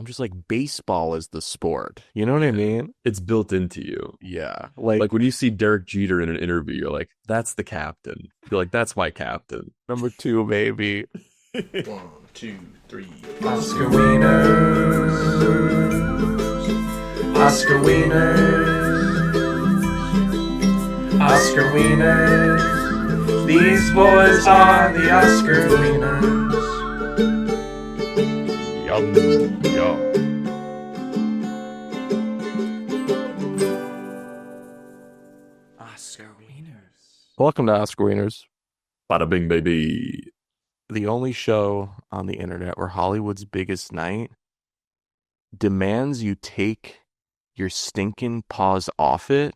I'm just like, baseball is the sport. You know what I mean? It's built into you. Yeah. Like when you see Derek Jeter in an interview, you're like, that's the captain. You're like, that's my captain. Number two, baby. 1, 2, 3. Oscar Wieners, Oscar Wieners, Oscar Wieners. These boys are the Oscar Wieners. Yum, yum. Oscar Wieners. Welcome to Oscar Wieners, Bada bing, baby. the only show on the internet where Hollywood's biggest night demands you take your stinking paws off it,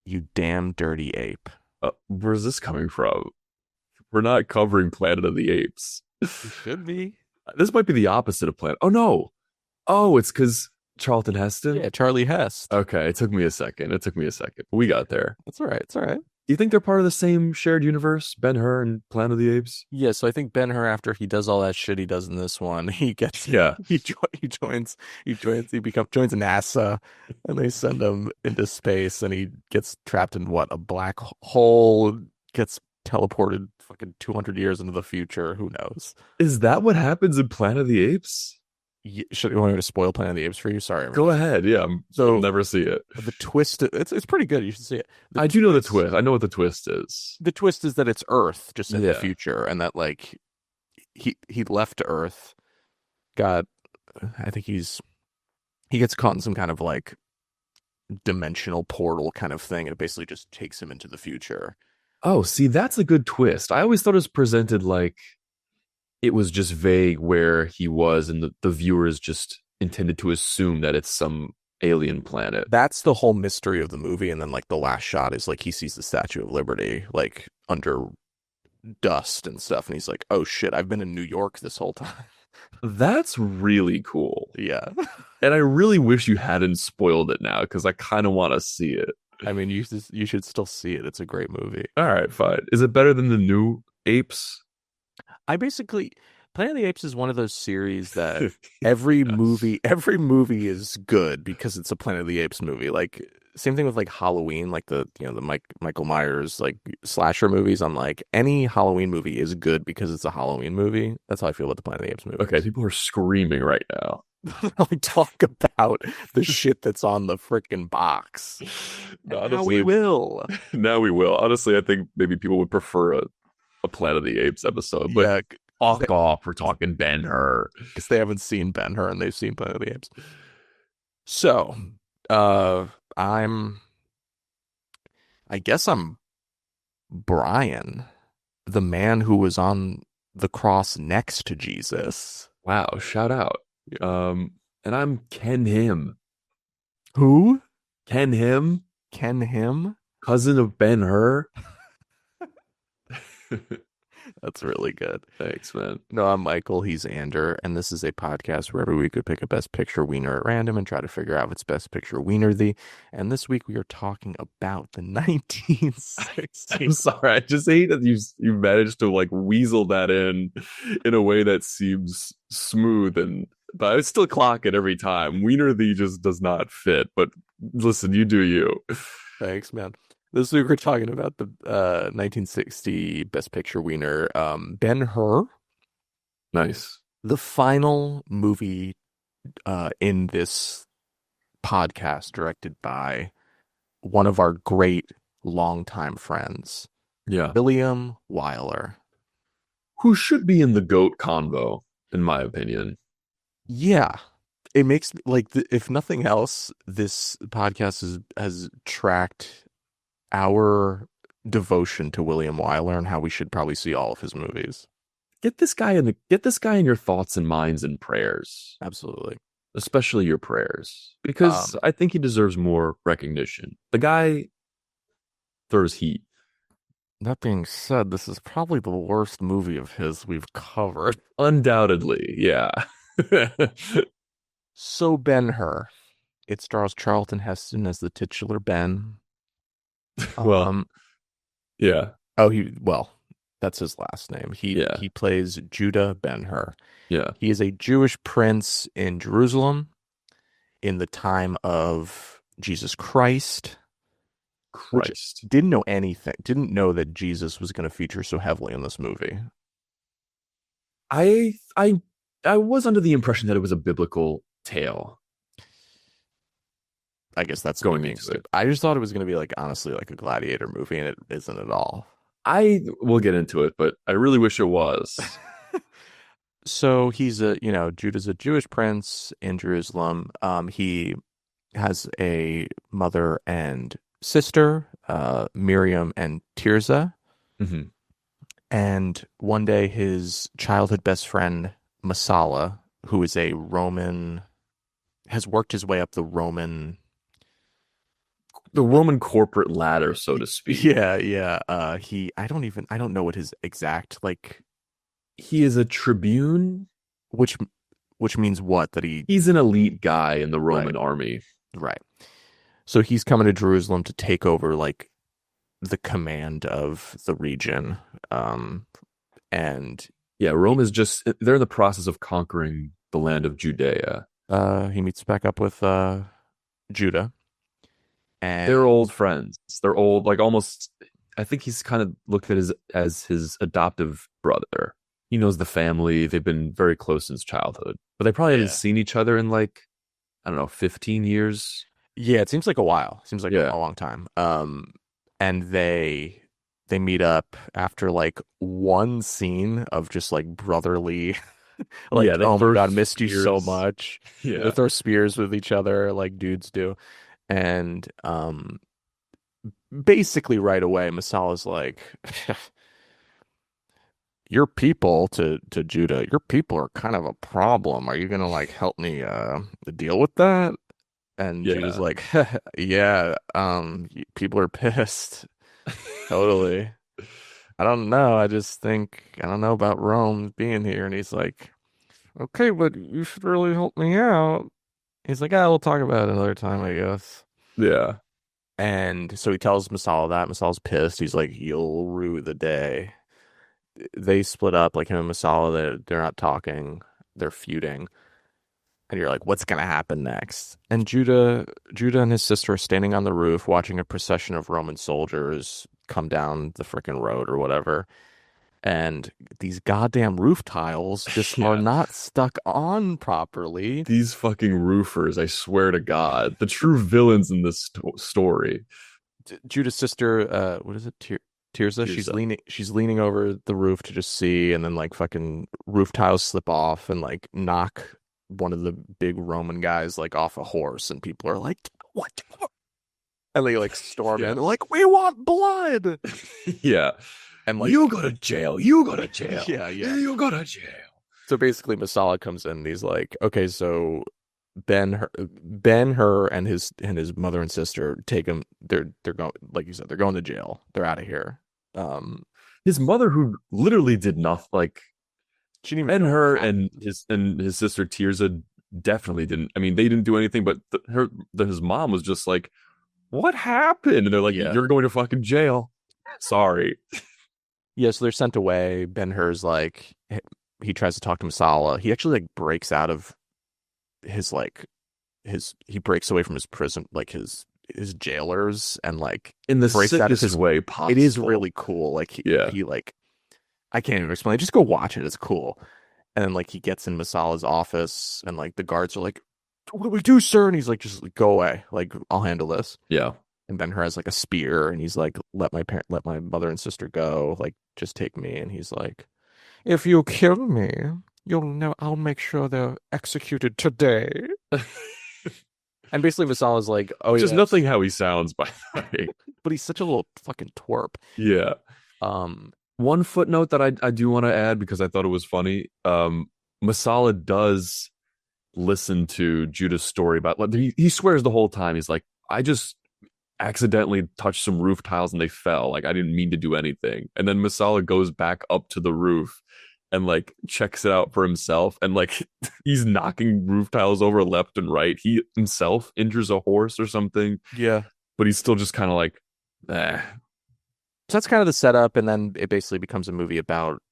you damn dirty ape. Where's this coming from? We're not covering Planet of the Apes. You should be. This might be the opposite of Planet. Oh, no. Oh, it's because Charlton Heston? Yeah, Charlie Hest. Okay, it took me a second. We got there. That's all right. It's all right. Do you think they're part of the same shared universe? Ben-Hur and Planet of the Apes? Yeah, so I think Ben-Hur, after he does all that shit he does in this one, he gets Yeah. he joins NASA, and they send him into space, and he gets trapped in what, a black hole, gets teleported fucking 200 years into the future. Who knows? Is that what happens in Planet of the Apes? Should you want me to spoil Planet of the Apes for you? Sorry. Go ahead. Yeah, So I'll never see it. the twist, it's pretty good. You should see it. I do know the twist. I know what the twist is. The twist is that it's Earth just in the Yeah. future, and that like he left Earth, got, I think he gets caught in some kind of like dimensional portal kind of thing, and it basically just takes him into the future. Oh, see, that's a good twist. I always thought it was presented like it was just vague where he was, and the viewer is just intended to assume that it's some alien planet. That's the whole mystery of the movie, and then like the last shot is like he sees the Statue of Liberty like under dust and stuff, and he's like, oh shit, I've been in New York this whole time. That's really cool. Yeah. And I really wish you hadn't spoiled it now, because I kind of want to see it. I mean, you should still see it. It's a great movie. All right, fine. Is it better than the new Apes? Planet of the Apes is one of those series that every movie is good because it's a Planet of the Apes movie. Like, same thing with like Halloween, like the Michael Myers like slasher movies. I'm like, any Halloween movie is good because it's a Halloween movie. That's how I feel about the Planet of the Apes movie. Okay, people are screaming right now. We talk about the shit that's on the freaking box. No, Now honestly, we will. Now we will. Honestly, I think maybe people would prefer a Planet of the Apes episode. But Yeah, fuck off. We're talking Ben-Hur. because they haven't seen Ben-Hur and they've seen Planet of the Apes. So, I guess I'm Brian, the man who was on the cross next to Jesus. Wow, shout out. And I'm Ken Him. Who? Ken Him, Ken him? cousin of Ben-Hur. That's really good. Thanks, man. No, I'm Michael. He's Ander, and this is a podcast where every week we pick a best picture wiener at random and try to figure out if it's best picture wienerthy. And this week we are talking about the 1960s. I'm sorry. I just hate that you managed to like weasel that in a way that seems smooth, but I still clock it every time. Wiener the just does not fit. But listen, you do you. Thanks, man. This week we're talking about the 1960 Best Picture wiener, Ben-Hur, Nice. the final movie in this podcast, directed by one of our great longtime friends, Yeah. William Wyler. Who should be in the GOAT convo, in my opinion. Yeah, it makes like if nothing else, this podcast has tracked our devotion to William Wyler and how we should probably see all of his movies. Get this guy in your thoughts and minds and prayers, Absolutely. especially your prayers, because I think he deserves more recognition. The guy throws heat. That being said, this is probably the worst movie of his we've covered. Undoubtedly, yeah. So Ben-Hur. It stars Charlton Heston as the titular Ben. Well, yeah. That That's his last name. He Yeah. he plays Judah Ben-Hur. Yeah. He is a Jewish prince in Jerusalem in the time of Jesus Christ, which Christ. didn't know anything, didn't know that Jesus was going to feature so heavily in this movie. I I I was under the impression that it was a biblical tale I guess that's me going being into it. stupid. I just thought it was going to be like honestly like a gladiator movie, and it isn't at all. I will get into it, but I really wish it was. So he's Judah's a Jewish prince in Jerusalem. He has a mother and sister, Miriam and Tirzah. Mhm. And one day his childhood best friend, Masala, who is a Roman, has worked his way up The Roman corporate ladder, so to speak. yeah. I don't know what his exact like, He is a tribune. which means what, that He's an elite guy in the Roman Right. army. right. So he's coming to Jerusalem to take over like the command of the region. And Yeah, Rome is they're in the process of conquering the land of Judea. he meets back up with Judah, and They're old friends. They're old, like almost. I think he's kind of looked at as his adoptive brother. He knows the family. They've been very close since childhood, but they probably Yeah. haven't seen each other in like, I don't know, 15 years. yeah, it seems like a while. Seems like Yeah. a long time. And they meet up after like one scene of just like brotherly, like, Yeah, they oh my throw God, missed you so spears. much. They Yeah. throw spears with each other like dudes do. And basically right away, Masala's like, your people to Judah, your people are kind of a problem. Are you gonna like help me deal with that? And Judah's Yeah. like, yeah, people are pissed. Totally. I don't know. I just think I don't know about Rome being here. And he's like, okay, but you should really help me out. He's like, we'll talk about it another time, I guess. Yeah. And so he tells Masala that. Masala's pissed. He's like, you'll rue the day. They split up, like him and Masala. They're not talking. They're feuding. And you're like, what's gonna happen next? And Judah and his sister are standing on the roof watching a procession of Roman soldiers come down the frickin' road or whatever. And these goddamn roof tiles just are Yeah. not stuck on properly. These fucking roofers, I swear to God, the true villains in this story. Judah's sister, what is it? Tirzah. She's leaning over the roof to just see, and then like fucking roof tiles slip off and like knock one of the big Roman guys like off a horse, and people are like, what? And they like storm in. They're like, we want blood. Yeah. And like, You go to jail. You go to jail. Yeah. You go to jail. So basically, Masala comes in. And he's like, okay, so Ben-Hur and his mother and sister take him. They're going, like you said, they're going to jail. They're out of here. His mother, who literally did nothing, like She didn't even Ben-Hur know and his sister Tirzah definitely didn't. I mean, they didn't do anything, but his mom was just like, "What happened?" And they're like, Yeah. "You're going to fucking jail." Sorry. Yeah, so they're sent away. Ben-Hur's like, he tries to talk to Masala. He actually like breaks out of he breaks away from his prison, like his jailers, and like In the breaks out of sickest way possible. It is really cool. Like he like, I can't even explain it. Just go watch it. It's cool. And then like he gets in Masala's office, and like the guards are like, what do we do, sir? And he's like, just go away. Like, I'll handle this. Yeah. And Ben-Hur has like a spear, and he's like, let my mother and sister go. Like, just take me. And he's like, if you kill me, you'll know. I'll make sure they're executed today. And basically, Masala's like, oh, Just yeah. nothing how he sounds, by the way. But he's such a little fucking twerp. Yeah. One footnote that I do want to add, because I thought it was funny. Masala does listen to Judah's story about, like, he swears the whole time. He's like, I just accidentally touched some roof tiles and they fell. Like, I didn't mean to do anything. And then Masala goes back up to the roof and like checks it out for himself, and like he's knocking roof tiles over left and right. He himself injures a horse or something, Yeah. but he's still just kind of like, eh. So that's kind of the setup, and then it basically becomes a movie about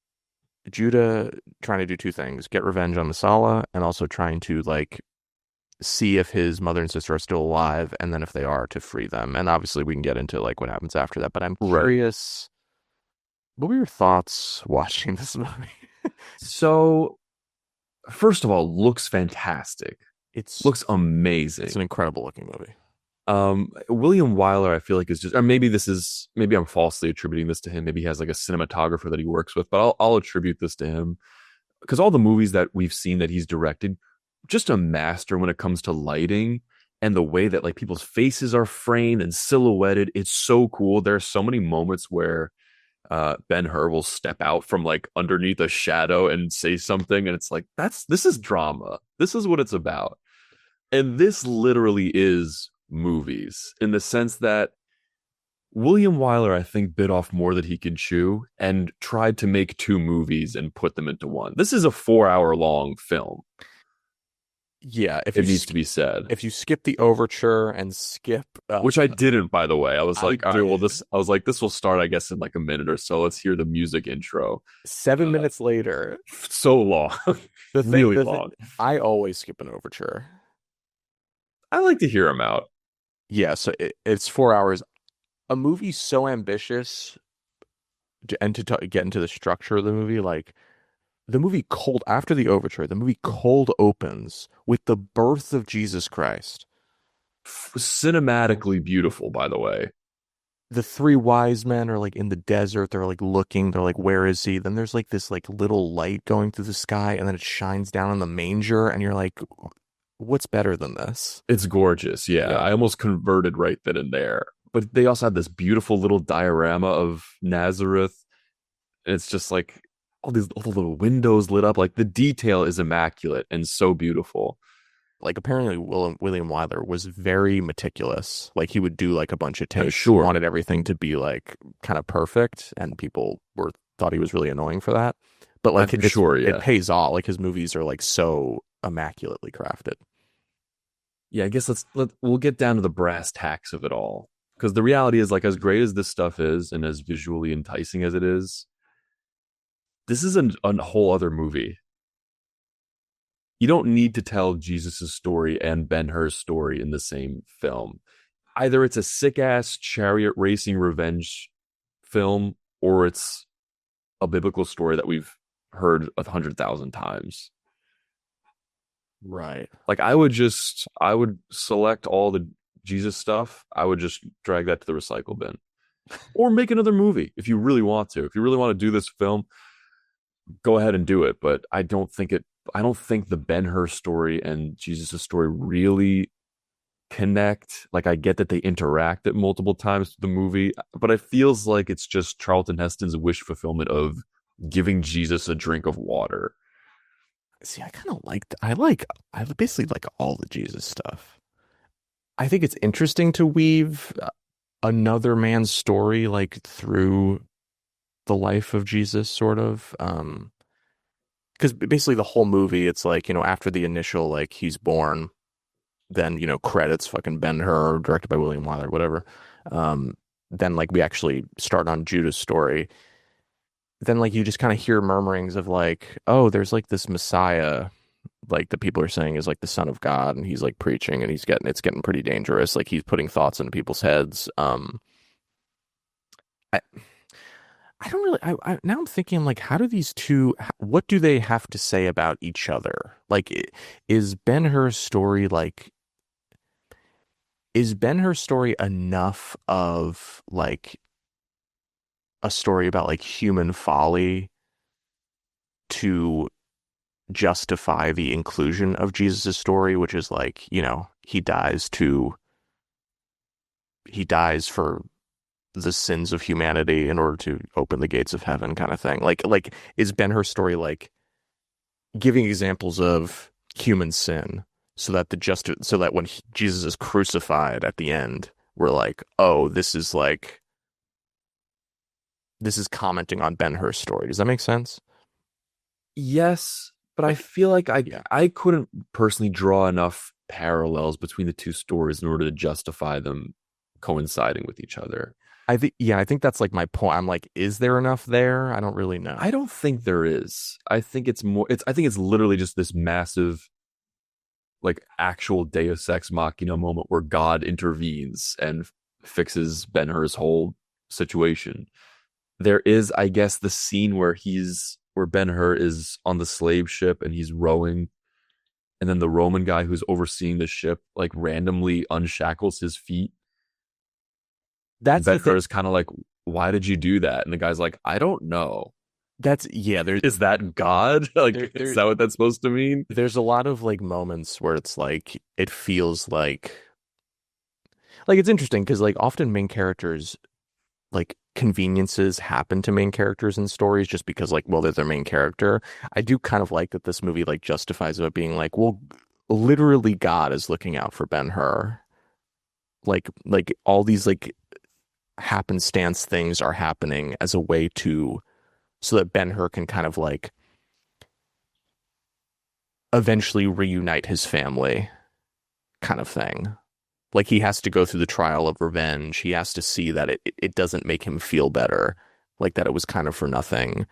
Judah trying to do two things: get revenge on Masala, and also trying to like see if his mother and sister are still alive, and then if they are, to free them. And obviously, we can get into like what happens after that. But I'm Right. curious, what were your thoughts watching this movie? So, first of all, looks fantastic. It's Looks it's amazing. an incredible looking movie. William Wyler, I feel like is just, or maybe I'm falsely attributing this to him. Maybe he has like a cinematographer that he works with, but I'll attribute this to him because all the movies that we've seen that he's directed, just a master when it comes to lighting and the way that like people's faces are framed and silhouetted. It's so cool. There are so many moments where Ben-Hur will step out from like underneath a shadow and say something, and it's like this is drama. This is what it's about. And this literally is movies in the sense that William Wyler, I think, bit off more than he could chew and tried to make two movies and put them into one. This is a 4 hour long film. Yeah, It needs to be said. if you skip the overture and skip Which I didn't, by the way. I was like, all right, well, did. I was like, this will start, I guess, in like a minute or so. Let's hear the music intro. 7 minutes later, So long, the thing, really the long. I always skip an overture. I like to hear him out. Yeah, so it's 4 hours. A movie so ambitious, and to get into the structure of the movie, like the movie cold after the overture, the movie cold opens with the birth of Jesus Christ. Cinematically beautiful, by the way. The three wise men are like in the desert. They're like looking. They're like, where is he? Then there's like this like little light going through the sky, and then it shines down on the manger, and you're like, what's better than this? It's gorgeous. Yeah, Yeah. I almost converted right then and there. But they also had this beautiful little diorama of Nazareth. And it's just like all the little windows lit up. Like the detail is immaculate and so beautiful. Like apparently William Wyler was very meticulous. Like he would do like a bunch of takes, Sure. wanted everything to be like kind of perfect, and people were thought he was really annoying for that. But like Sure, it yeah. pays off. Like his movies are like so immaculately crafted. Yeah, I guess we'll get down to the brass tacks of it all. Because the reality is, like, as great as this stuff is and as visually enticing as it is, this is a whole other movie. You don't need to tell Jesus' story and Ben-Hur's story in the same film. Either it's a sick-ass chariot racing revenge film, or it's a biblical story that we've heard 100,000 times. Right. Like I would select all the Jesus stuff. I would just drag that to the recycle bin, or make another movie if you really want to. If you really want to do this film, go ahead and do it. But I don't think the Ben-Hur story and Jesus' story really connect. Like I get that they interact at multiple times with the movie, but it feels like it's just Charlton Heston's wish fulfillment of giving Jesus a drink of water. See, I kind of I basically like all the Jesus stuff. I think it's interesting to weave another man's story like through the life of Jesus, sort of. Because basically the whole movie, it's like, after the initial like he's born, then credits fucking Ben-Hur, directed by William Wyler, whatever. Then like we actually start on Judah's story. Then like you just kind of hear murmurings of like, oh, there's like this Messiah, like the people are saying is like the Son of God, and he's like preaching, and it's getting pretty dangerous. Like he's putting thoughts into people's heads. I I don't really. Now I'm thinking like, how do these two? What do they have to say about each other? Like, is Ben-Hur's story like? Is Ben-Hur's story enough of like a story about like human folly to justify the inclusion of Jesus' story, which is like, he dies for the sins of humanity in order to open the gates of heaven, kind of thing. Like is Ben-Hur's story like giving examples of human sin so that so that when Jesus is crucified at the end, we're like, oh, this is commenting on Ben-Hur's story. Does that make sense? Yes, but I feel like Yeah. I couldn't personally draw enough parallels between the two stories in order to justify them coinciding with each other. I think that's like my point. I'm like, is there enough there? I don't really I know. don't think there is. I think it's more. It's. I think it's literally just this massive, like actual Deus Ex Machina moment where God intervenes and fixes Ben-Hur's whole situation. There is, I guess, the scene where Ben-Hur is on the slave ship and he's rowing, and then the Roman guy who's overseeing the ship like randomly unshackles his feet. That's the thing. Ben-Hur is kind of like, "Why did you do that?" And the guy's like, "I don't know." That's yeah. There's Is that God? Like, is there that what that's supposed to mean? there's a lot of like moments where it's like it feels like it's interesting because like often main characters like conveniences happen to main characters in stories just because like well they're their main character. I do kind of like that this movie like justifies it being like well literally God is looking out for Ben-Hur. Like all these like happenstance things are happening as a way to so that Ben-Hur can kind of like eventually reunite his family kind of thing. Like he has to go through the trial of revenge. He has to see that it doesn't make him feel better, like that it was kind of for nothing.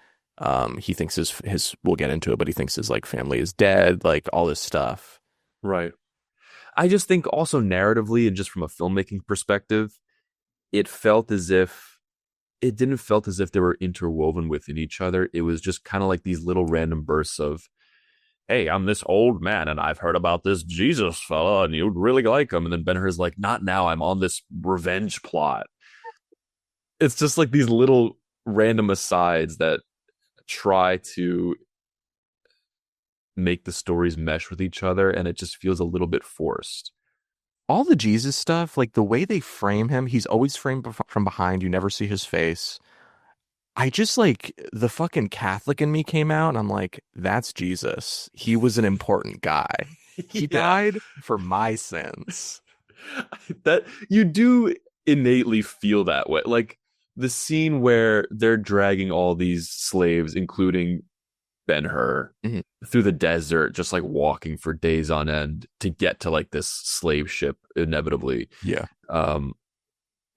He thinks his we'll get into it, but he thinks his like family is dead, like all this stuff. Right. I just think also narratively and just from a filmmaking perspective, it felt as if it didn't felt as if they were interwoven within each other. It was just kind of like these little random bursts of, "Hey, I'm this old man and I've heard about this Jesus fella and you'd really like him." And then Ben-Hur's like, "Not now. I'm on this revenge plot." It's just like these little random asides that try to make the stories mesh with each other, and it just feels a little bit forced. All the Jesus stuff, like the way they frame him, he's always framed from behind. You never see his face. I just like the fucking Catholic in me came out and I'm like, that's Jesus. He was an important guy. He Yeah. died for my sins. That you do innately feel that way. Like the scene where they're dragging all these slaves, including Ben-Hur, Mhm. through the desert, just like walking for days on end to get to like this slave ship inevitably. Yeah. Um,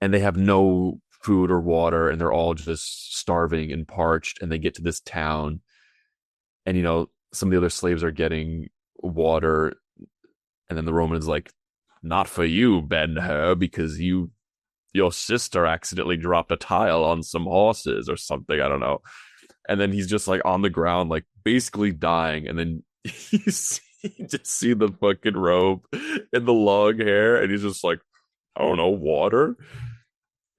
and they have no food or water, and they're all just starving and parched, and they get to this town, and some of the other slaves are getting water, and then the Roman's like, "Not for you, Ben-Hur, because your sister accidentally dropped a tile on some horses or something. I don't know." And then he's just like on the ground, like basically dying. And then you just see the fucking robe and the long hair, and he's just like, "I don't know, water."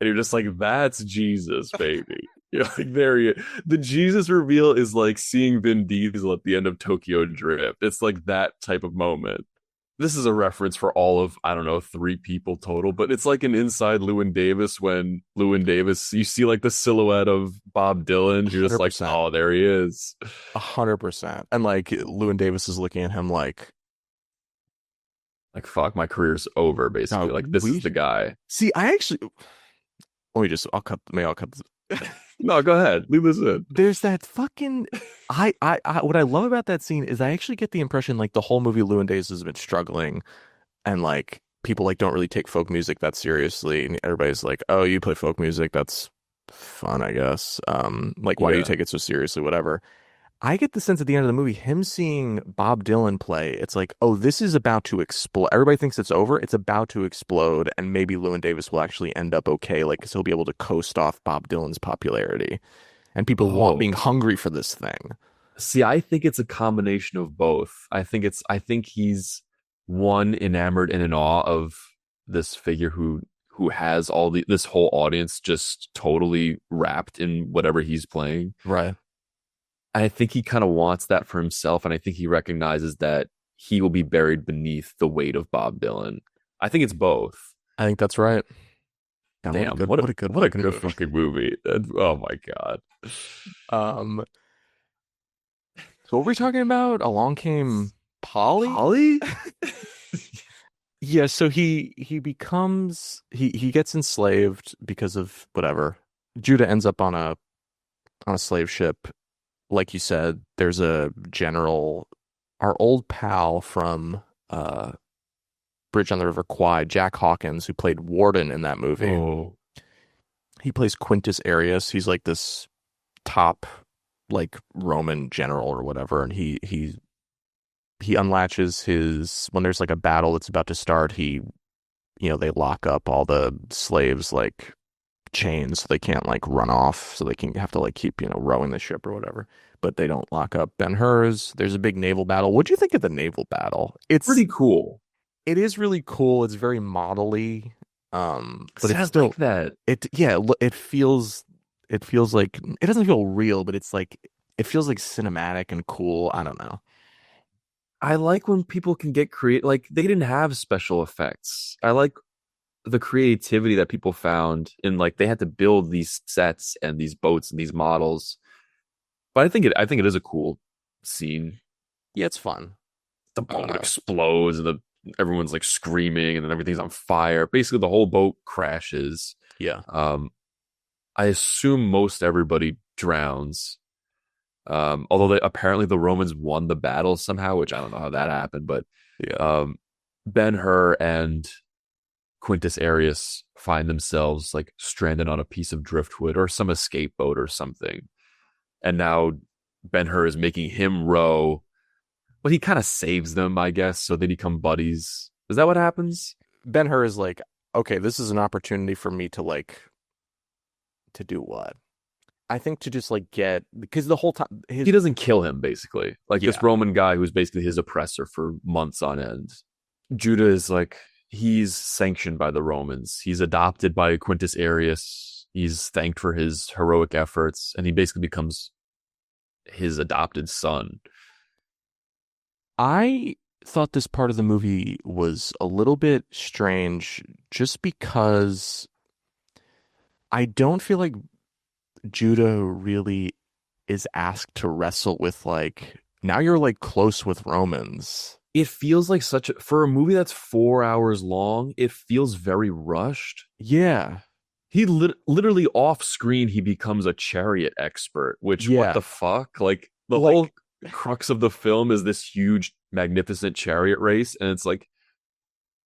And you're just like, "That's Jesus, baby." You're like, there he is. The Jesus reveal is like seeing Vin Diesel at the end of Tokyo Drift. It's like that type of moment. This is a reference for all of, I don't know, 3 people total, but it's like an inside Llewyn Davis when Llewyn Davis, you see like the silhouette of Bob Dylan. You're just like, 100%. "Oh, there he is." 100%. And like Llewyn Davis is looking at him Like, fuck, my career's over, basically. no, Like, this is the guy. see, I actually let me just I'll cut this. No, go ahead. Leave this in. There's that fucking I what I love about that scene is I actually get the impression like the whole movie Llewyn Davis has been struggling and like people like don't really take folk music that seriously and everybody's like, "Oh, you play folk music, that's fun, I guess." Like why do you Yeah. take it so seriously, whatever. I get the sense at the end of the movie, him seeing Bob Dylan play, it's like, oh, this is about to explode. Everybody thinks it's over. It's about to explode, and maybe Llewyn Davis will actually end up okay, like, because he'll be able to coast off Bob Dylan's popularity, and people being Oh, hungry for this thing. see, I think it's a combination of both. I think he's one enamored and in awe of this figure who has this whole audience just totally wrapped in whatever he's playing. Right. I think he kind of wants that for himself, and I think he recognizes that he will be buried beneath the weight of Bob Dylan. I think it's both. I think that's right. God, Damn, what a good good fucking movie. Oh my god. Um, so what were we talking about? Along Came Polly? Holly? Yeah, so he becomes he gets enslaved because of whatever. Judah ends up on a slave ship. Like you said, there's a general, our old pal from Bridge on the River Kwai, Jack Hawkins, who played Warden in that movie. Oh. He plays Quintus Arrius. He's like this top like Roman general or whatever, and he unlatches his when there's like a battle that's about to start. They lock up all the slaves like chains so they can't like run off, so they can have to like keep rowing the ship or whatever. But they don't lock up Ben-Hur's. There's a big naval battle. What'd you think of the naval battle? Pretty cool. It is really cool. It's very model-y. But it's still like that. It feels like it doesn't feel real, but it's like it feels like cinematic and cool. I don't know. I like when people can get creative. Like they didn't have special effects. I like the creativity that people found in like they had to build these sets and these boats and these models. But I think it is a cool scene. Yeah, it's fun. The boat explodes and everyone's like screaming and then everything's on fire. Basically, the whole boat crashes. Yeah. I assume most everybody drowns. Although apparently the Romans won the battle somehow, which I don't know how that happened, but Yeah. Ben-Hur and Quintus Arrius find themselves like stranded on a piece of driftwood or some escape boat or something. And now Ben-Hur is making him row, but he kind of saves them, I guess, so they become buddies. Is that what happens? Ben-Hur is like, okay, this is an opportunity for me to do what? I think to just like because the whole time he doesn't kill him, basically. Like this Roman guy who's basically his oppressor for months on end. Judah is like, he's sanctioned by the Romans. He's adopted by Quintus Arrius. He's thanked for his heroic efforts, and he basically becomes his adopted son. I thought this part of the movie was a little bit strange just because I don't feel like Judah really is asked to wrestle with like, now you're like close with Romans. It feels like for a movie that's 4 hours long, it feels very rushed. Yeah. He literally off screen, he becomes a chariot expert, which what the fuck? Like the whole crux of the film is this huge, magnificent chariot race. And it's like,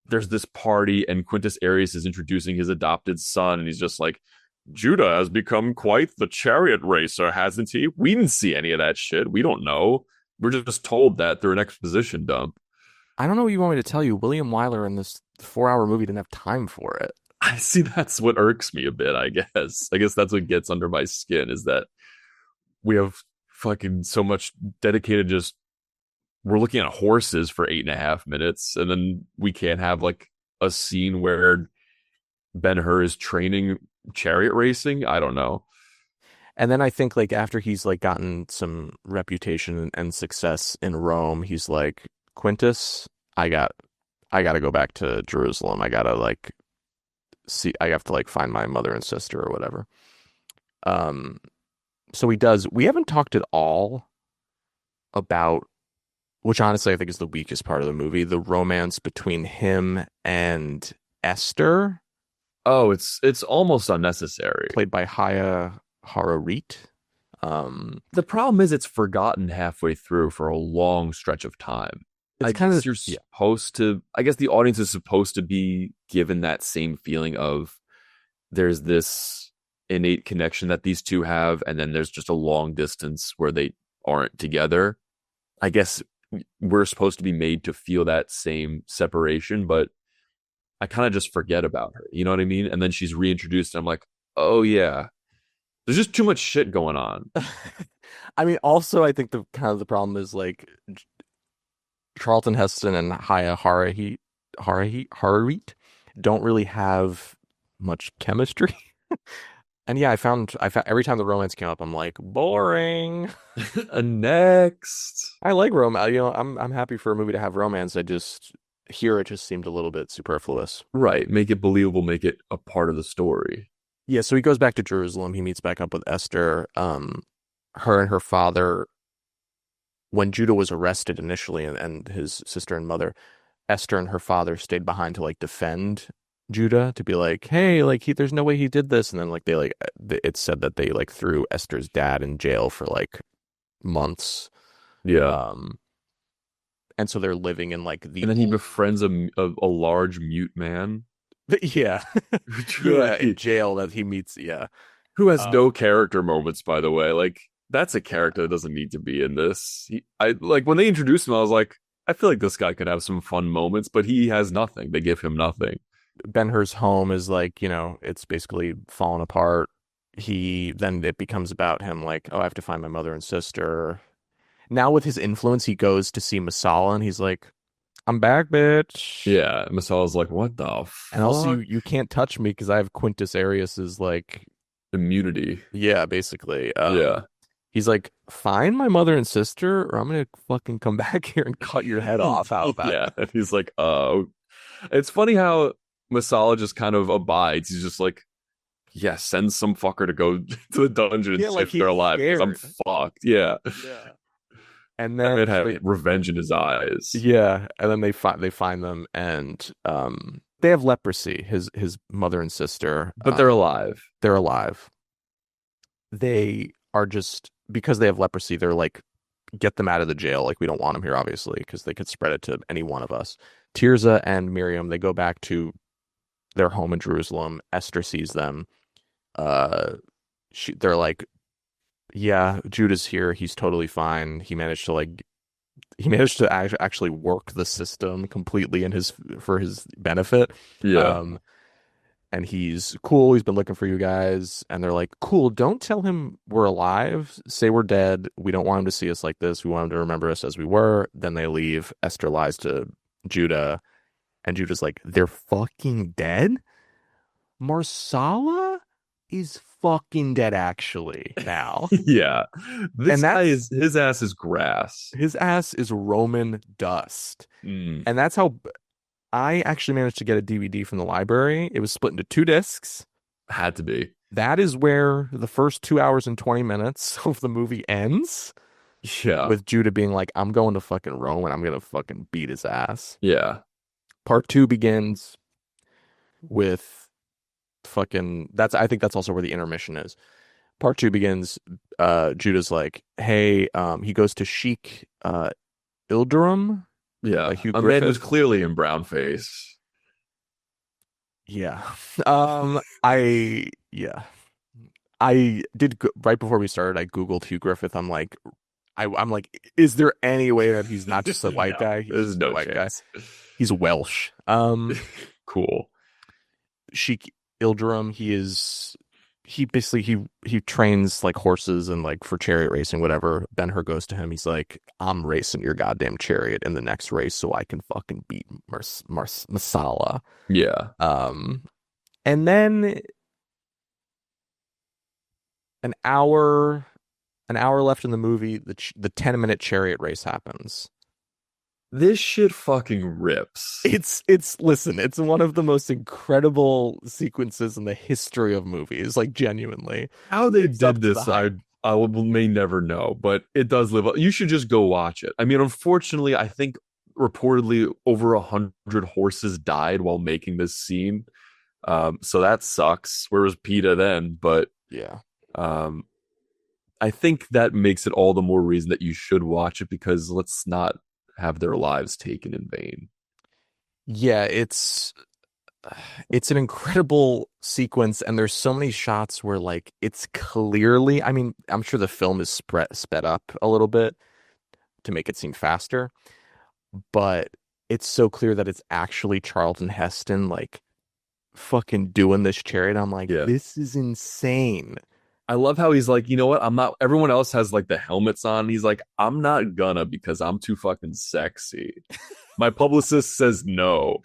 there's this party and Quintus Arrius is introducing his adopted son. And he's just like, Judah has become quite the chariot racer, hasn't he? We didn't see any of that shit. We don't know. We're just told that through an exposition dump. I don't know what you want me to tell you. William Wyler in this 4-hour movie didn't have time for it. I see. That's what irks me a bit, I guess. I guess that's what gets under my skin is that we have fucking so much dedicated just we're looking at horses for 8.5 minutes, and then we can't have like a scene where Ben-Hur is training chariot racing. I don't know. And then I think like after he's like gotten some reputation and success in Rome, he's like, Quintus, I got to go back to Jerusalem. I gotta like I have to like find my mother and sister or whatever. So he does. We haven't talked at all about, which honestly I think is the weakest part of the movie, the romance between him and Esther. Oh, it's almost unnecessary. Played by Haya Hararit. The problem is it's forgotten halfway through for a long stretch of time. It's kind of you're supposed to. I guess the audience is supposed to be given that same feeling of there's this innate connection that these two have, and then there's just a long distance where they aren't together. I guess we're supposed to be made to feel that same separation, but I kind of just forget about her. You know what I mean? And then she's reintroduced, and I'm like, oh yeah. There's just too much shit going on. I mean, also, I think the problem is like Charlton Heston and Haya Hararit don't really have much chemistry. And yeah, I found every time the romance came up, I'm like, boring. Next. I like romance. I'm happy for a movie to have romance. It just seemed a little bit superfluous. Right. Make it believable. Make it a part of the story. Yeah, so he goes back to Jerusalem. He meets back up with Esther. Her and her father, when Judah was arrested initially, and his sister and mother, Esther and her father stayed behind to like defend Judah, to be like, hey, like there's no way he did this. And then like it's said that they like threw Esther's dad in jail for like months. Yeah. And so they're living in like and then he befriends a large mute man. Yeah. Yeah, in jail that he meets. Yeah. Who has Um, no character moments, by the way. Like, that's a character that doesn't need to be in this. I like when they introduced him, I was like, I feel like this guy could have some fun moments, but he has nothing. They give him nothing. Ben-Hur's home is like, it's basically fallen apart. Then it becomes about him like, oh, I have to find my mother and sister. Now with his influence, he goes to see Masala and he's like, I'm back, bitch. Yeah, Masala's like, what the And also, fuck? you can't touch me because I have Quintus Arius's like, Immunity. yeah, basically. Yeah. He's like, find my mother and sister, or I'm gonna fucking come back here and cut your head off. How about Yeah. And he's like, it's funny how Masala just kind of abides. He's just like, yeah, send some fucker to go to the dungeon and Yeah, see like if they're he's alive because I'm scared. fucked. Yeah. Yeah. And That then man had revenge in his eyes. yeah, and then they find them and they have leprosy, his mother and sister. But they're alive. They're alive. They are just because they have leprosy, they're like, get them out of the jail. Like, we don't want them here, obviously, because they could spread it to any one of us. Tirza and Miriam, they go back to their home in Jerusalem. Esther sees them. They're like, yeah, Judah's here. He's totally fine. He managed to actually work the system completely for his benefit. Yeah. And he's cool. He's been looking for you guys. And they're like, cool, don't tell him we're alive. Say we're dead. We don't want him to see us like this. We want him to remember us as we were. Then they leave. Esther lies to Judah. And Judah's like, they're fucking dead? Marsala is fucking dead actually now. Yeah. This And guy is his ass is grass. His ass is Roman dust. Mm, And that's how I actually managed to get a DVD from the library. It was split into 2 discs. had to be. That is where the first 2 hours and 20 minutes of the movie ends. Yeah. With Judah being like, I'm going to fucking Rome and I'm going to fucking beat his ass. Yeah. Part 2 begins with I think that's also where the intermission is. Part 2 begins, Judah's like, hey, he goes to Sheik Ilderim. Yeah. Hugh A man Griffith. who's clearly in brown face. Yeah. I did right before we started. I Googled Hugh Griffith. I'm like, is there any way that he's not just a white guy? He's There's just no a white chance. guy. He's Welsh. Cool. Sheik Ilderim. He basically he trains like horses and like for chariot racing, whatever. Ben-Hur goes to him. He's like, I'm racing your goddamn chariot in the next race so I can fucking beat Masala. Yeah. And then an hour left in the movie, the 10-minute chariot race happens. This shit fucking rips. Listen, it's one of the most incredible sequences in the history of movies, like genuinely. How they It's up did to this, the hype. I may never know, but it does live up. You should just go watch it. I mean, unfortunately, I think reportedly over 100 horses died while making this scene. So that sucks. Where was PETA then? But Yeah. I think that makes it all the more reason that you should watch it because let's not have their lives taken in vain. Yeah, it's an incredible sequence, and there's so many shots where like it's clearly, I mean, I'm sure the film is sped up a little bit to make it seem faster, but it's so clear that it's actually Charlton Heston like fucking doing this chariot. I'm like, Yeah. This is insane. I love how he's like, you know what? I'm not. Everyone else has like the helmets on. He's like, I'm not gonna because I'm too fucking sexy. My publicist says no.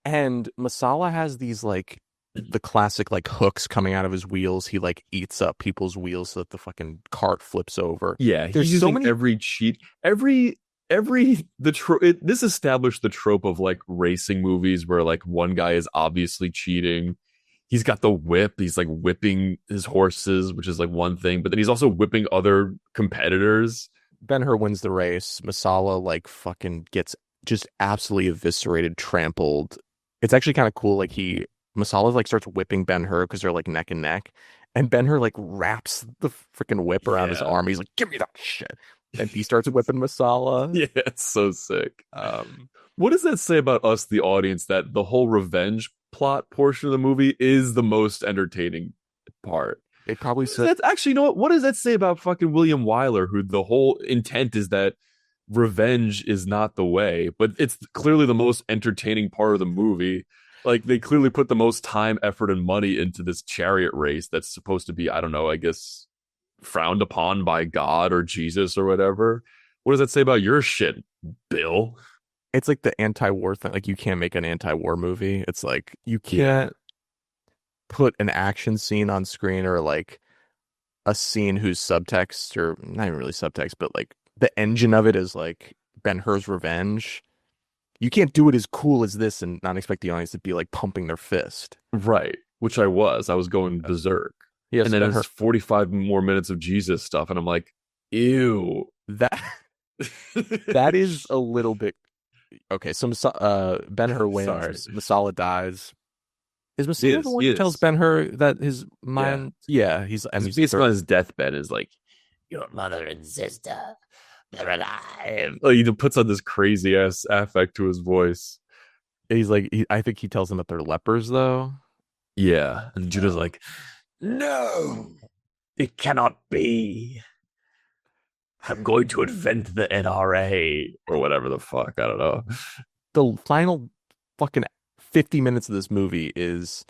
And Masala has these like the classic like hooks coming out of his wheels. He like eats up people's wheels so that the fucking cart flips over. Yeah, There's he's so using many- every cheat, this established the trope of like racing movies where like one guy is obviously cheating. He's got the whip. He's like whipping his horses, which is like one thing, but then he's also whipping other competitors. Ben-Hur wins the race. Masala like fucking gets just absolutely eviscerated, trampled. It's actually kind of cool. Like Masala like starts whipping Ben-Hur because they're like neck and neck, and Ben-Hur like wraps the freaking whip around his Yeah. arm. He's like, "Give me that shit," and he starts whipping Masala. Yeah, it's so sick. What does that say about us, the audience, that the whole revenge plot portion of the movie is the most entertaining part. It probably said That's actually, you know what does that say about fucking William Wyler, who the whole intent is that revenge is not the way, but it's clearly the most entertaining part of the movie. Like, they clearly put the most time, effort, and money into this chariot race that's supposed to be, I don't know, I guess frowned upon by God or Jesus or whatever. What does that say about your shit, Bill? it's like the anti-war thing. Like, you can't make an anti-war movie. It's like you Yeah. can't put an action scene on screen, or like a scene whose subtext, or not even really subtext, but like the engine of it is like Ben-Hur's revenge. You can't do it as cool as this and not expect the audience to be like pumping their fist. Right. Which I was going berserk. Yes, And then Ben-Hur, there's 45 more minutes of Jesus stuff, and I'm like, ew. that that is a little bit okay. So Ben-Hur Sorry. wins. Masala dies. Is Masala the Yes, one who tells yes. Ben-Hur that his mind? Yeah, he's and He's he's basically on his deathbed is like, your mother and sister, they're alive. Like, he puts on this crazy ass affect to his voice. he's like I think he tells them that they're lepers though. Yeah. And Judah's like, no, it cannot be. I'm going to invent the NRA or whatever the fuck. I don't know. The final fucking 50 minutes of this movie is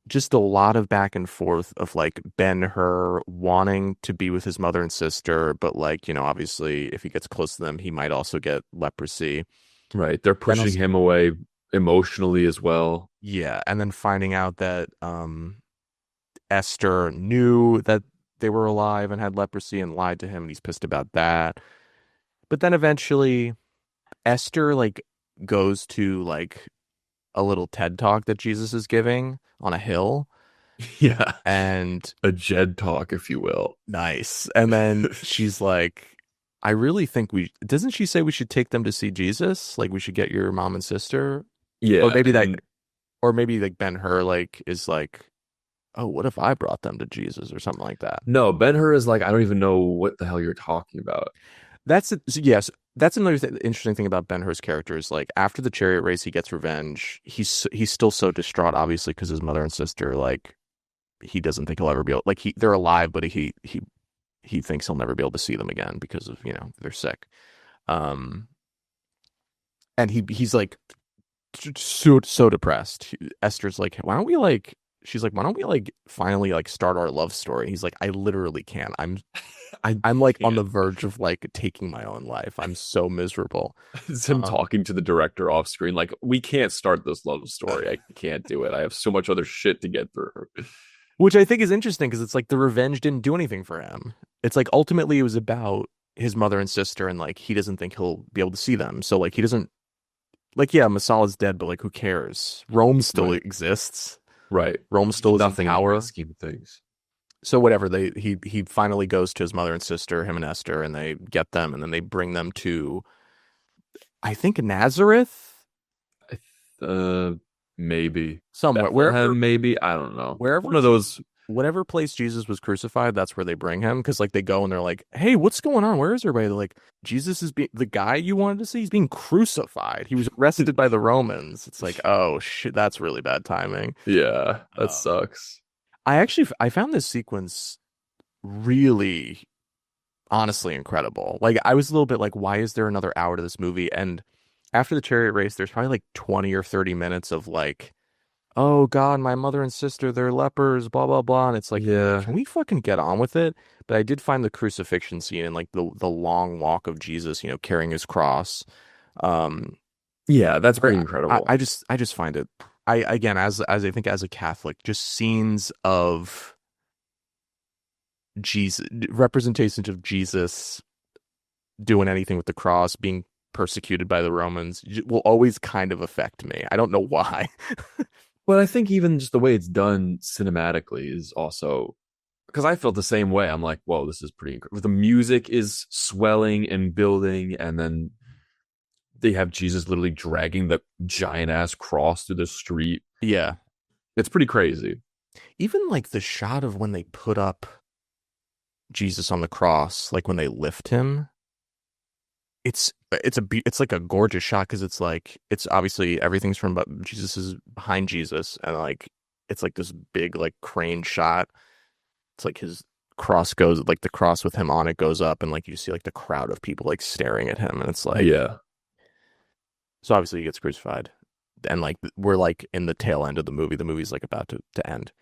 just a lot of back and forth of like Ben-Hur wanting to be with his mother and sister, but like, obviously if he gets close to them, he might also get leprosy. Right. They're pushing him away emotionally as well. Yeah, and then finding out that Esther knew that they were alive and had leprosy and lied to him, and he's pissed about that. But then eventually Esther like goes to like a little TED talk that Jesus is giving on a hill. Yeah. And a Jed talk, if you will. nice. And then she's like, I really think doesn't she say we should take them to see Jesus? Like, we should get your mom and sister. Yeah. Or maybe like Ben-Hur like is like, oh, what if I brought them to Jesus or something like that? No, Ben-Hur is like, I don't even know what the hell you're talking about. Yes. That's another interesting thing about Ben-Hur's character is like after the chariot race, he gets revenge. He's still so distraught, obviously, because his mother and sister, like, he doesn't think he'll ever be able, like, they're alive, but he thinks he'll never be able to see them again because of they're sick. And he's like so depressed. Esther's like, she's like, why don't we like finally like start our love story? He's like, I literally can't. I'm like on the verge of like taking my own life. I'm so miserable. It's him talking to the director off screen, like, we can't start this love story. I can't do it. I have so much other shit to get through. Which I think is interesting because it's like the revenge didn't do anything for him. It's like ultimately it was about his mother and sister, and like he doesn't think he'll be able to see them. So like he doesn't, like, yeah, Masala's dead, but like who cares? Rome still exists. Right. Rome still is nothing in power. in the scheme of things. So whatever, he finally goes to his mother and sister, him and Esther, and they get them, and then they bring them to, I think, Nazareth, Maybe somewhere, wherever, maybe, I don't know, wherever, one of those, whatever place Jesus was crucified, that's where they bring him, because like they go and they're like, hey, what's going on? Where is everybody? They're like, Jesus is the guy you wanted to see. He's being crucified. He was arrested by the Romans. It's like, oh shit, that's really bad timing. Yeah, that sucks. I found this sequence really, honestly incredible. Like, I was a little bit like, why is there another hour to this movie? And after the chariot race, there's probably like 20 or 30 minutes of like, oh God, my mother and sister, they're lepers, blah, blah, blah. And it's like, Yeah. can we fucking get on with it? But I did find the crucifixion scene and like the long walk of Jesus, carrying his cross. Yeah, that's pretty incredible. I just find it, again, as I think as a Catholic, just scenes of Jesus, representations of Jesus doing anything with the cross, being persecuted by the Romans, will always kind of affect me. I don't know why. But I think even just the way it's done cinematically is also, because I felt the same way. I'm like, whoa, this is pretty incredible. The music is swelling and building, and then they have Jesus literally dragging the giant ass cross through the street. Yeah. It's pretty crazy. Even like the shot of when they put up Jesus on the cross, like when they lift him, it's like a gorgeous shot because it's like it's obviously everything's from Jesus is behind Jesus and like it's like this big like crane shot. It's like his cross goes like the cross with him on it goes up and like you see like the crowd of people like staring at him and it's like Yeah. so obviously he gets crucified and like we're like in the tail end of the movie. The movie's like about to end.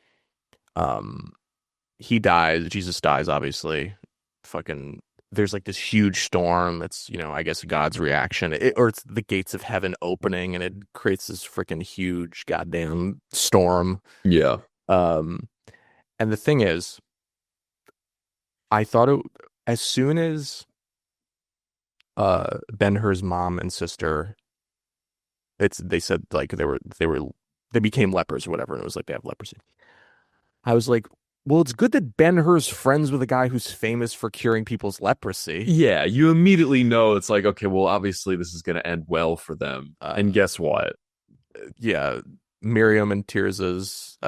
Um, he dies. Jesus dies. Obviously, fucking. There's like this huge storm. It's I guess God's reaction, or it's the gates of heaven opening, and it creates this freaking huge goddamn storm. Yeah. Um, and the thing is, I thought as soon as Ben-Hur's mom and sister, they said like they became lepers or whatever, and it was like they have leprosy. I was like, well, it's good that Ben-Hur's friends with a guy who's famous for curing people's leprosy. Yeah, you immediately know it's like, okay, well, obviously this is going to end well for them. And guess what? Yeah, Miriam and Tirza's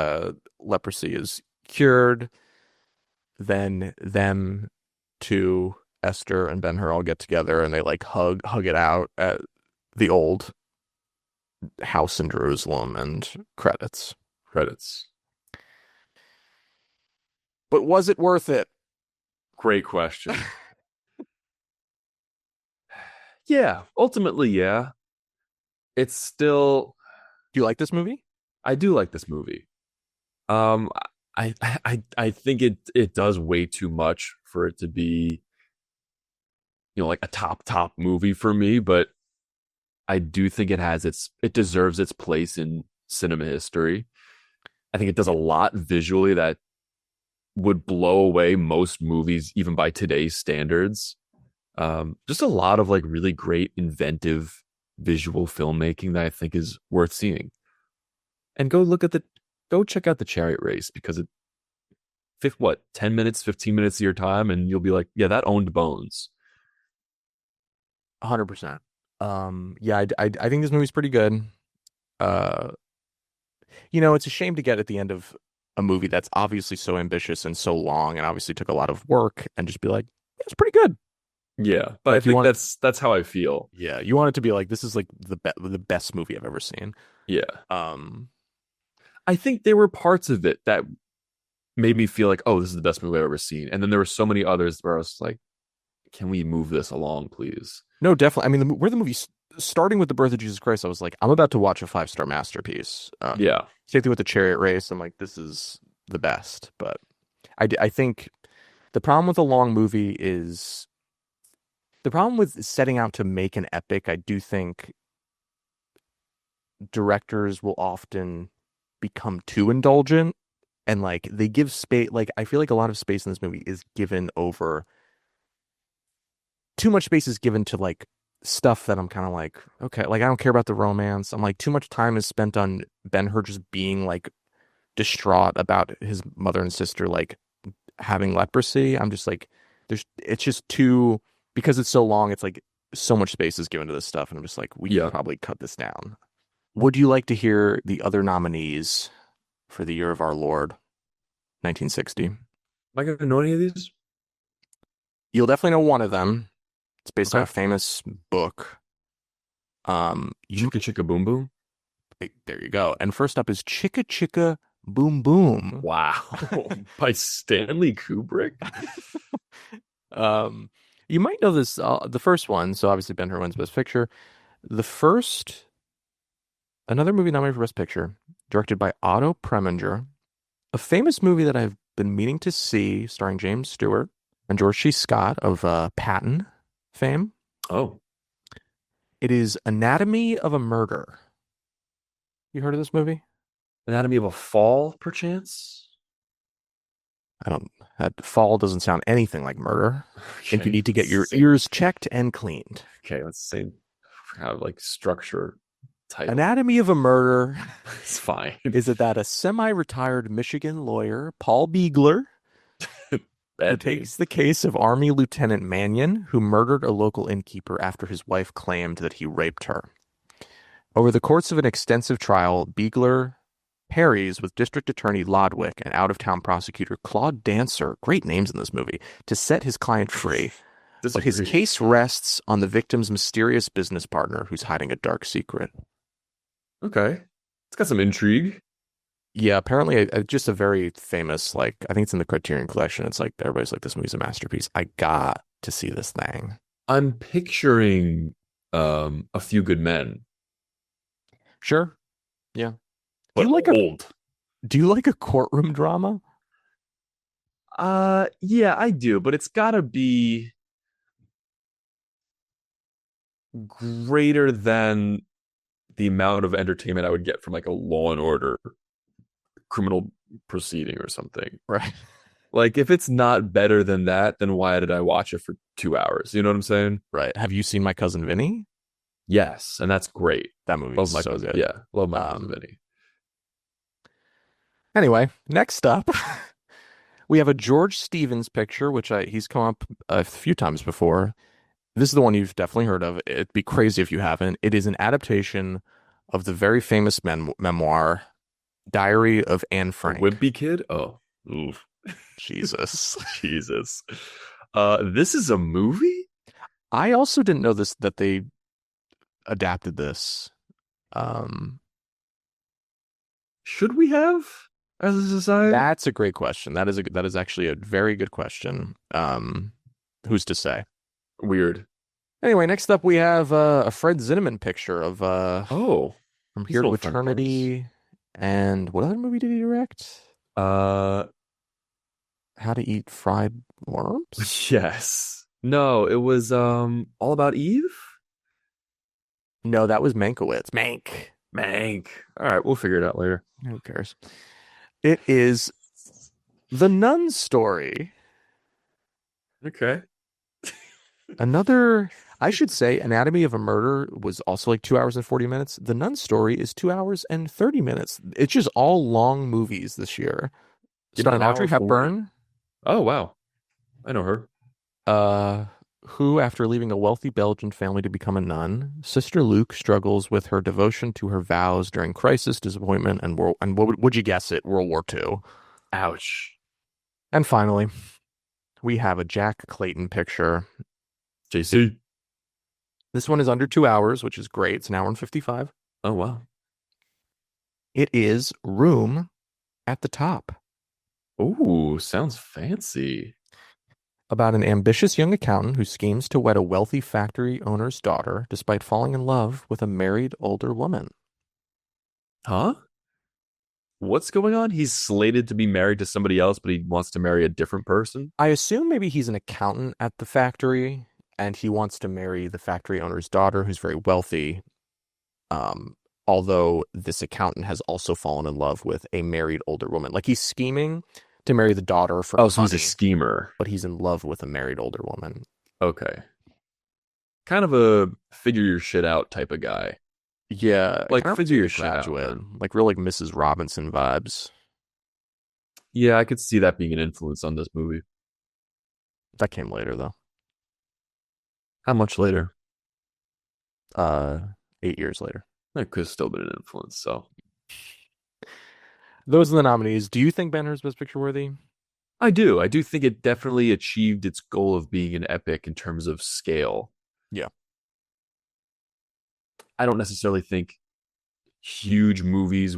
leprosy is cured. Then them two, Esther and Ben-Hur, all get together and they like hug it out at the old house in Jerusalem and credits. Credits. But was it worth it? Great question. Yeah, ultimately, yeah. It's still. Do you like this movie? I do like this movie. I think it does way too much for it to be, like a top movie for me. But I do think it deserves its place in cinema history. I think it does a lot visually that would blow away most movies, even by today's standards. Just a lot of like really great inventive visual filmmaking that I think is worth seeing. And go check out the Chariot Race because 10 minutes, 15 minutes of your time and you'll be like, yeah, that owned bones. 100%. Yeah, I think this movie's pretty good. It's a shame to get at the end of a movie that's obviously so ambitious and so long and obviously took a lot of work and just be like, yeah, it's pretty good. Yeah, but I think that's how I feel. Yeah, you want it to be like this is like the best movie I've ever seen. Yeah. I think there were parts of it that made me feel like, oh, this is the best movie I've ever seen. And then there were so many others where I was like, can we move this along, please? No, definitely. I mean, where the movie starting with the birth of Jesus Christ, I was like, I'm about to watch a 5-star masterpiece. Yeah. Same thing with the Chariot Race. I'm like, this is the best. But I think the problem with a long movie is the problem with setting out to make an epic. I do think directors will often become too indulgent and like they give space. Like I feel like a lot of space in this movie is given over. Too much space is given to like stuff that I'm kind of like, okay, like I don't care about the romance. I'm like, too much time is spent on Ben-Hur just being like distraught about his mother and sister like having leprosy. I'm just like, it's just too, because it's so long, it's like so much space is given to this stuff. And I'm just like, we can probably cut this down. Would you like to hear the other nominees for the year of our Lord, 1960? Am I going to know any of these? You'll definitely know one of them. It's based on a famous book. Chicka Chicka Boom Boom? There you go. And first up is Chicka Chicka Boom Boom. Wow. By Stanley Kubrick? You might know this, the first one. So obviously Ben-Hur wins Best Picture. Another movie nominated for Best Picture, directed by Otto Preminger. A famous movie that I've been meaning to see, starring James Stewart and George C. Scott of Patton fame. Oh. It is Anatomy of a Murder. You heard of this movie? Anatomy of a Fall, perchance? That fall doesn't sound anything like murder. Okay. And you need to get your ears checked and cleaned. Okay, let's say kind of like structure type. Anatomy of a Murder. It's fine. Is it that a semi-retired Michigan lawyer, Paul Beegler, who takes the case of Army Lieutenant Mannion, who murdered a local innkeeper after his wife claimed that he raped her. Over the course of an extensive trial, Beegler parries with District Attorney Lodwick and out-of-town prosecutor Claude Dancer, great names in this movie, to set his client free. but his Disagree. case rests on the victim's mysterious business partner who's hiding a dark secret. Okay. It's got some intrigue. Yeah, apparently just a very famous, like, I think it's in the Criterion Collection. It's like, everybody's like, this movie's a masterpiece. I got to see this thing. I'm picturing A Few Good Men. Sure. Yeah. But old. Do you like a courtroom drama? Yeah, I do, but it's gotta be greater than the amount of entertainment I would get from like a Law and Order criminal proceeding or something. Right. Like, if it's not better than that, then why did I watch it for 2 hours? You know what I'm saying? Right. Have you seen My Cousin Vinny? Yes, and that's great. That movie Love is my so cousin. good. Yeah, love my cousin Vinny. Anyway, next up, we have a George Stevens picture, which he's come up a few times before. This is the one you've definitely heard of. It'd be crazy if you haven't. It is an adaptation of the very famous memoir, Diary of Anne Frank. Wimpy Kid? Oh, oof. Jesus. Jesus. This is a movie? I also didn't know that they adapted this. Should we have as a society? That's a great question. That is actually a very good question. Who's to say? Weird. Anyway, next up we have a Fred Zinnemann picture of From Here to Eternity, and what other movie did he direct? How to Eat Fried Worms? Yes. No, it was All About Eve? No, that was Mankiewicz. Mank. All right, we'll figure it out later. Who cares? It is The Nun Story. Okay. Another, I should say, Anatomy of a Murder was also like 2 hours and 40 minutes. The Nun Story is 2 hours and 30 minutes. It's just all long movies this year. Starring Audrey Hepburn. Oh, wow. I know her. Who, after leaving a wealthy Belgian family to become a nun, Sister Luke struggles with her devotion to her vows during crisis, disappointment, and what would you guess it? World War II. Ouch. And finally, we have a Jack Clayton picture. JC. This one is under 2 hours, which is great. It's an hour and 55. Oh, wow. It is Room at the Top. Ooh, sounds fancy. About an ambitious young accountant who schemes to wed a wealthy factory owner's daughter despite falling in love with a married older woman. Huh? What's going on? He's slated to be married to somebody else, but he wants to marry a different person? I assume maybe he's an accountant at the factory, and he wants to marry the factory owner's daughter, who's very wealthy. Although this accountant has also fallen in love with a married older woman. Like, he's scheming to marry the daughter for so money, he's a schemer. but he's in love with a married older woman. Okay. Kind of a figure your shit out type of guy. Yeah, Like, kind of figure your a shit out, graduate, man. like real like Mrs. Robinson vibes. Yeah, I could see that being an influence on this movie. That came later though. How much later? 8 years later. That could have still been an influence, so. Those are the nominees. Do you think Ben-Hur's Best Picture worthy? I do. I do think it definitely achieved its goal of being an epic in terms of scale. Yeah. I don't necessarily think huge movies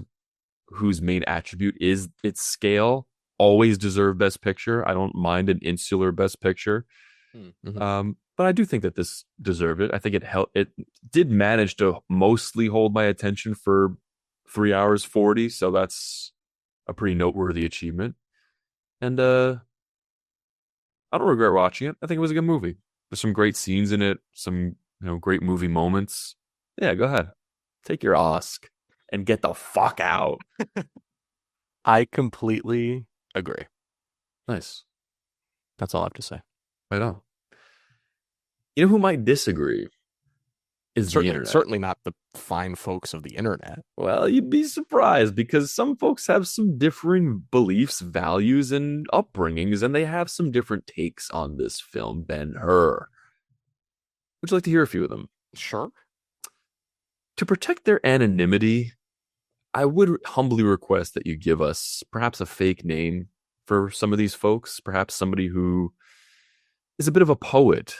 whose main attribute is its scale always deserve Best Picture. I don't mind an insular Best Picture. Mm-hmm. But I do think that this deserved it. I think it did manage to mostly hold my attention for 3 hours 40, so that's a pretty noteworthy achievement. And I don't regret watching it. I think it was a good movie. There's some great scenes in it, some great movie moments. Yeah, go ahead. Take your Oscar and get the fuck out. I completely agree. Nice. That's all I have to say. Right on. You know who might disagree? Is the internet. Certainly not the fine folks of the internet. Well, you'd be surprised because some folks have some differing beliefs, values, and upbringings, and they have some different takes on this film, Ben-Hur. Would you like to hear a few of them? Sure. To protect their anonymity, I would humbly request that you give us perhaps a fake name for some of these folks, perhaps somebody who is a bit of a poet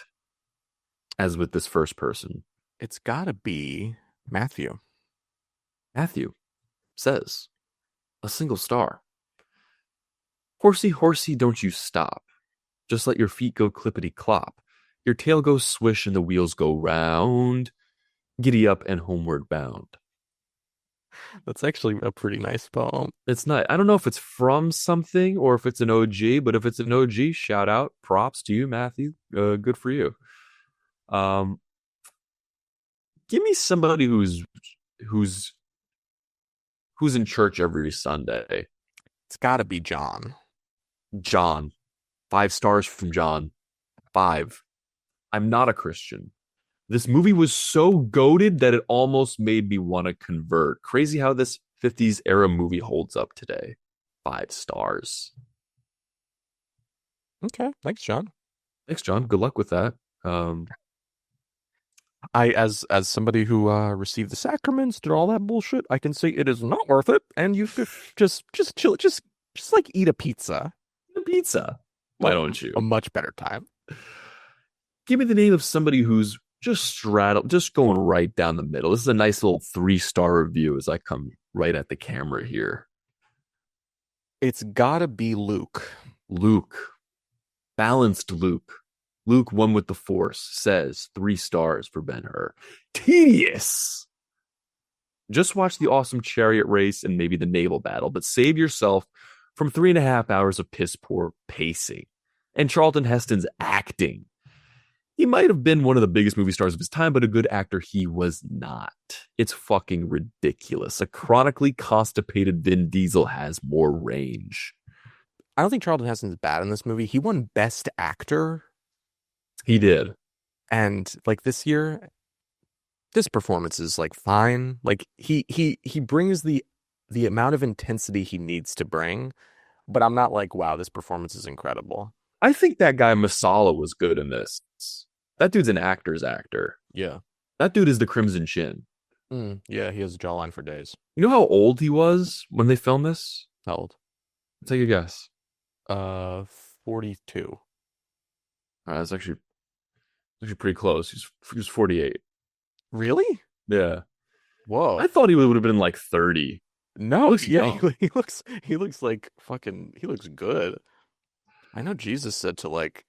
as with this first person. It's gotta be Matthew. Matthew says, a single star. Horsey, horsey, don't you stop. Just let your feet go clippity clop. Your tail goes swish and the wheels go round. Giddy up and homeward bound. That's actually a pretty nice poem. It's not, I don't know if it's from something or if it's an OG, but if it's an OG, shout out, props to you, Matthew. Good for you. Give me somebody who's in church every Sunday. It's gotta be John. John. 5 stars from John. 5. I'm not a Christian. This movie was so goated that it almost made me want to convert. Crazy how this 50s era movie holds up today. 5 stars. Okay, thanks, John. Thanks, John. Good luck with that. I, as somebody who received the sacraments, did all that bullshit, I can say it is not worth it. And you could just chill, just like eat a pizza. Pizza. Why don't you? A much better time. Give me the name of somebody who's just going right down the middle. This is a nice little 3-star review as I come right at the camera here. It's gotta be Luke. Luke. Balanced Luke. Luke, one with the Force, says 3 stars for Ben-Hur. Tedious. Just watch the awesome chariot race and maybe the naval battle, but save yourself from 3.5 hours of piss poor pacing. And Charlton Heston's acting. He might have been one of the biggest movie stars of his time, but a good actor he was not. It's fucking ridiculous. A chronically constipated Vin Diesel has more range. I don't think Charlton Heston's bad in this movie. He won Best Actor. He did. And like this year, this performance is like fine. Like he brings the amount of intensity he needs to bring, but I'm not like, wow, this performance is incredible. I think that guy Masala was good in this. That dude's an actor's actor. Yeah. That dude is the Crimson Chin. Yeah, he has a jawline for days. You know how old he was when they filmed this? How old? Take a guess. 42. All right, that's actually pretty close. He was 48. Really? Yeah. Whoa. I thought he would have been like 30. No, yeah, he looks like fucking, he looks good. I know Jesus said to like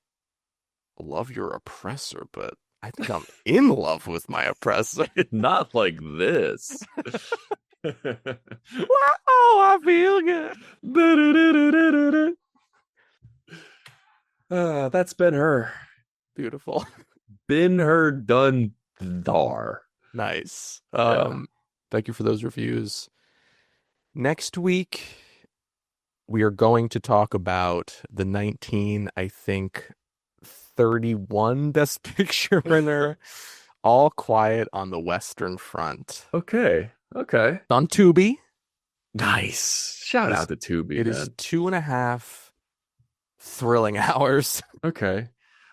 love your oppressor, but I think I'm in love with my oppressor. Not like this. Oh, I feel good. That's Ben-Hur. Beautiful. Ben-Hur done dar. Nice. Yeah. Thank you for those reviews. Next week, we are going to talk about the 31 Best Picture winner, All Quiet on the Western Front. Okay. It's on Tubi. Nice. Shout out to Tubi. It is 2.5 thrilling hours. Okay.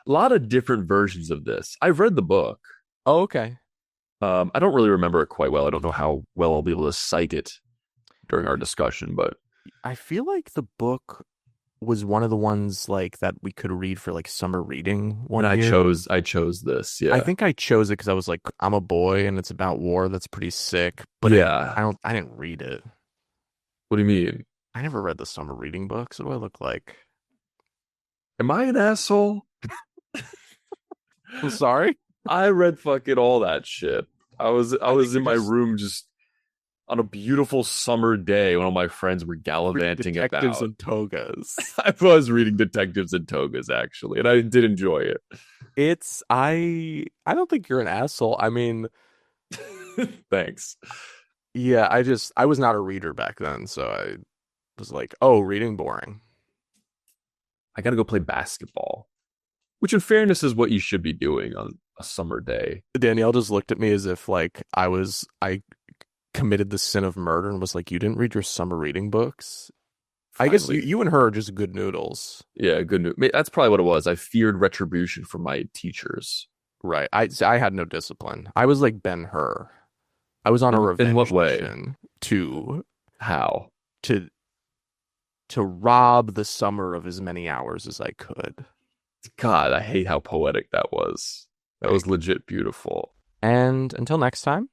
A lot of different versions of this. I've read the book. Oh, okay. I don't really remember it quite well. I don't know how well I'll be able to cite it during our discussion, but I feel like the book was one of the ones like that we could read for like summer reading one I year. chose this. Yeah. I think I chose it because I was like, I'm a boy and it's about war. That's pretty sick. But yeah. I didn't read it. What do you mean? I never read the summer reading books. What do I look like? Am I an asshole? I'm sorry. I read fucking all that shit. I was in my room just on a beautiful summer day when all my friends were gallivanting Detectives about. and togas. I was reading Detectives and Togas actually, and I did enjoy it. I don't think you're an asshole. I mean, thanks. Yeah, I was not a reader back then, so I was like, oh, reading boring. I gotta go play basketball, which in fairness is what you should be doing on a summer day. Danielle just looked at me as if like I committed the sin of murder and was like, you didn't read your summer reading books? Finally. I guess you and her are just good noodles. Yeah, good noodles. That's probably what it was. I feared retribution from my teachers. Right. I had no discipline. I was like Ben-Hur. I was on a revenge in what way? Mission to how to rob the summer of as many hours as I could. God, I hate how poetic that was. That was legit beautiful. And until next time,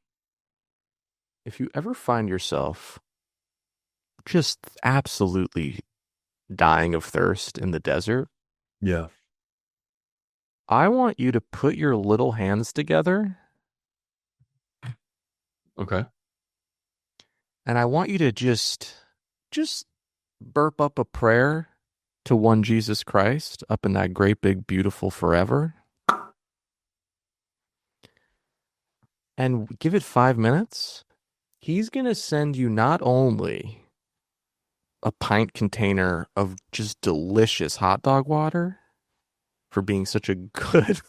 if you ever find yourself just absolutely dying of thirst in the desert, Yeah. I want you to put your little hands together Okay. and I want you to just burp up a prayer to one Jesus Christ up in that great big beautiful forever. And give it 5 minutes. He's going to send you not only a pint container of just delicious hot dog water for being such a good,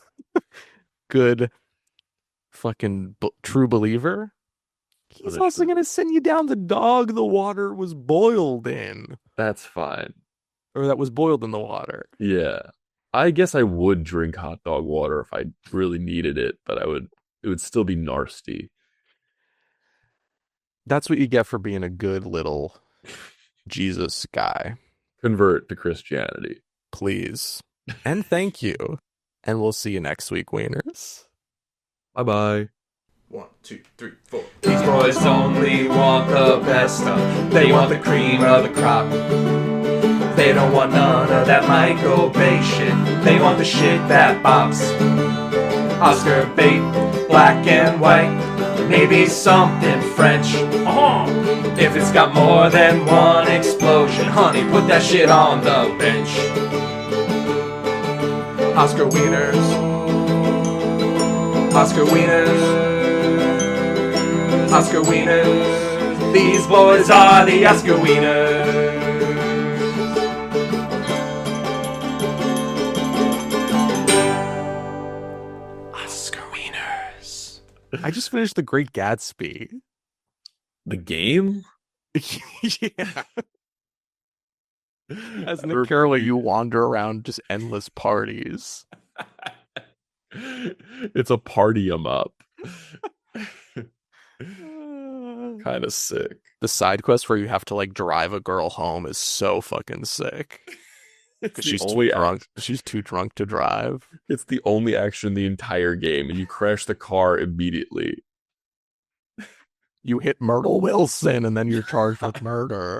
good fucking true believer. He's also going to send you down the dog the water was boiled in. That's fine. Or that was boiled in the water. Yeah. I guess I would drink hot dog water if I really needed it, but it would still be nasty. That's what you get for being a good little Jesus guy. Convert to Christianity. Please. And thank you. And we'll see you next week, Wieners. Bye-bye. 1, 2, 3, 4. These boys only want the best stuff. They want the cream of the crop. They don't want none of that microbait shit. They want the shit that bops. Oscar bait, black and white. Maybe something French. If it's got more than one explosion, honey, put that shit on the bench. Oscar Wieners. Oscar Wieners. Oscar Wieners. These boys are the Oscar Wieners. Oscar Wieners. I just finished The Great Gatsby. The game? Yeah. As Nick Carroll, you wander around just endless parties. It's a party 'em up. Kind of sick. The side quest where you have to like drive a girl home is so fucking sick. Because she's too drunk. She's too drunk to drive. It's the only action in the entire game, and you crash the car immediately. You hit Myrtle Wilson, and then you're charged with murder.